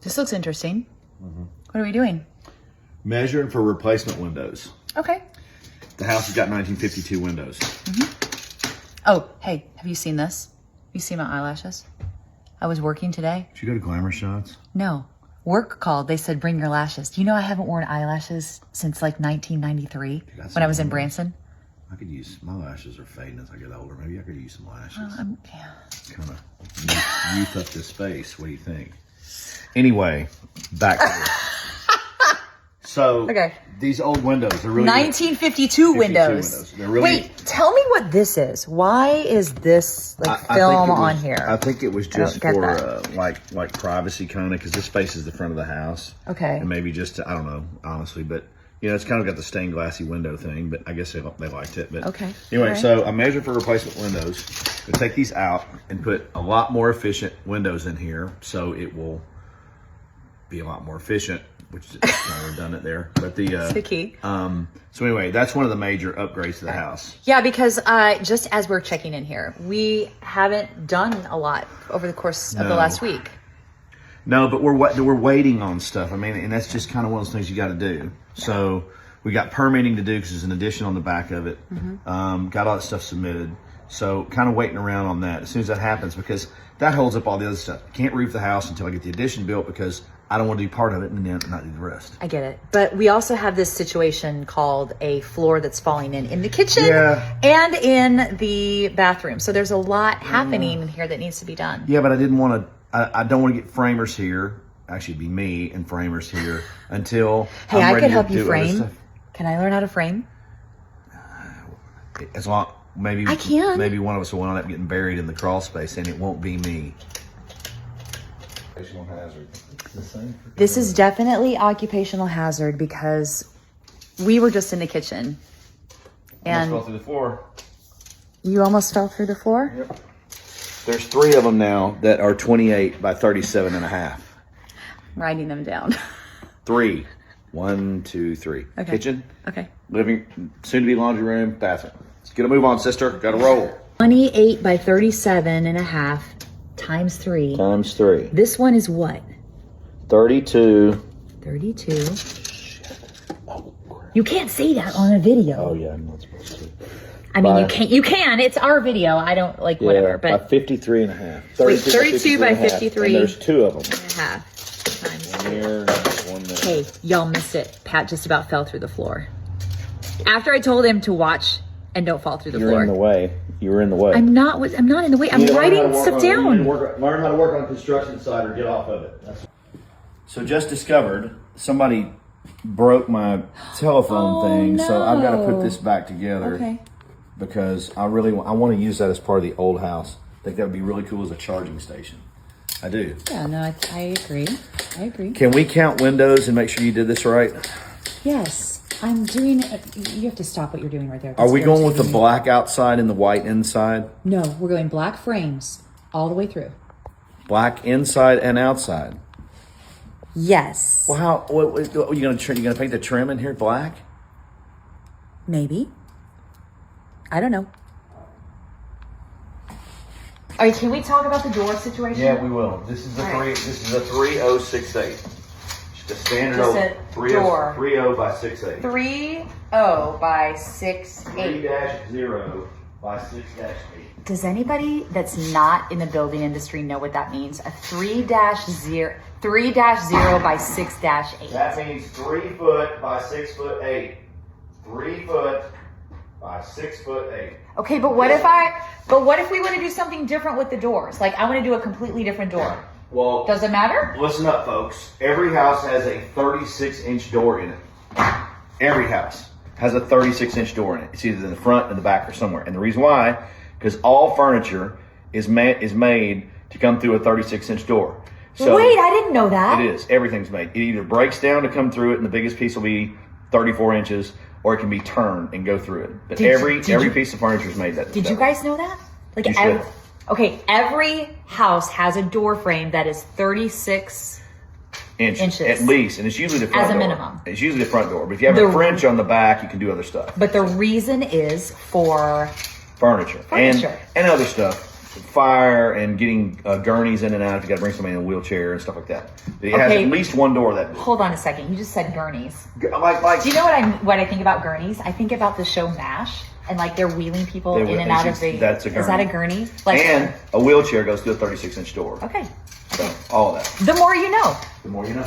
This looks interesting. What are we doing? Measuring for replacement windows. Okay. The house has got 1952 windows. Oh, hey, have you seen this? You see my eyelashes? I was working today. Did you go to Glamour Shots? No. Work called. They said, bring your lashes. Do you know I haven't worn eyelashes since like 1993 when I was in Branson? I could use, my lashes are fading as I get older. Maybe I could use some lashes. Yeah. Kind of youth up this space. What do you think? Anyway, back to this. So, Okay. These old windows are really 1952 windows. They're really, Wait, tell me what this is. Why is this like film on here? I think it was just don't get for like privacy kind of, because this space is the front of the house. Okay. And maybe just to, I don't know, honestly, but you know, it's kind of got the stained glassy window thing, but I guess they liked it. But okay. Anyway, Right. So I measured for replacement windows. We take these out and put a lot more efficient windows in here, so it will be a lot more efficient, which is kind of redundant there. But It's the key. so anyway, that's one of the major upgrades to the house. Yeah, because just as we're checking in here, we haven't done a lot over the course of the last week. No, but we're waiting on stuff. I mean, and that's just kind of one of those things you got to do. Yeah. So we got permitting to do because there's an addition on the back of it. Got all that stuff submitted. So kind of waiting around on that. As soon as that happens, because that holds up all the other stuff. I can't roof the house until I get the addition built because I don't want to do part of it and then not do the rest. I get it. But we also have this situation called a floor that's falling in the kitchen and in the bathroom. So there's a lot happening in here that needs to be done. Yeah, but I didn't want to, I don't want to get framers here. Actually, it'd be me and framers here until Hey, I'm I ready could help to you do frame. other stuff. Can I learn how to frame? As long, maybe I can. Maybe one of us will wind up getting buried in the crawl space, and it won't be me. Occupational hazard. This is definitely occupational hazard because we were just in the kitchen and Almost fell through the floor. you almost fell through the floor? Yep. There's 3 of them now that are 28 by 37 and a half. I'm writing them down. 3. 1, 2, 3. Okay. Kitchen, Okay. living, soon to be laundry room, bathroom. Let's get a move on, sister. Got to roll. 28 by 37 and a half times 3. Times 3. This one is what? 32. 32. Oh, crap. You can't say that on a video. Oh, yeah, I'm not supposed to. I mean, you can. It's our video. I don't like whatever. By But 53 and a half. wait, 32 by 53 And there's 2 of them. and a half times One 3. here, one there. Hey, y'all missed it. Pat just about fell through the floor. After I told him to watch and don't fall through the You're floor. in the way. You were in the way. I'm not in the way. I'm writing stuff down. Learn how to work on the construction side or get off of it. So just discovered somebody broke my telephone thing, so I've got to put this back together. Okay. Because I want to use that as part of the old house. I think that would be really cool as a charging station. I do. Yeah, no, I agree. I agree. Can we count windows and make sure you did this right? Yes, I'm doing it. You have to stop what you're doing right there. Are we going with the black outside and the white inside? No, we're going black frames all the way through. Black inside and outside. Yes. Well, how? What you gonna paint the trim in here black? Maybe. I don't know. All right, can we talk about the door situation? Yeah, we will. This is a This is a 3068. Just a standard Just old a 30 door. 30 by 68. 30 by 68. 3-0 by 6-8. Does anybody that's not in the building industry know what that means? A 3-0 by 6-8. That means 3 foot by 6 foot 8. 3 foot by 6 foot 8. Okay, but what if we want to do something different with the doors? Like I want to do a completely different door. Well, Does it matter? listen up, folks. Every house has a 36-inch door in it. Every house has a 36-inch door in it. It's either in the front, in the back, or somewhere. And the reason why, because all furniture is made to come through a 36-inch door. So Wait, I didn't know that. it is. Everything's made. It either breaks down to come through it, and the biggest piece will be 34 inches, or it can be turned and go through it. But every piece of furniture is made that. Did you guys know that? Like You should. every house has a door frame that is 36 inches. At least, and it's usually the front As a door. minimum. It's usually the front door. But if you have a French on the back, you can do other stuff. But the reason is for Furniture. Furniture. And other stuff. fire and getting gurneys in and out if you got to bring somebody in a wheelchair and stuff like that. It has at least one door that. Hold on a second. You just said gurneys. Like. Do you know what I think about gurneys? I think about the show MASH and like they're wheeling people in and out of the. That's a gurney. Is that a gurney? Like, and a wheelchair goes through a 36-inch door. Okay. So all of that. The more you know. The more you know.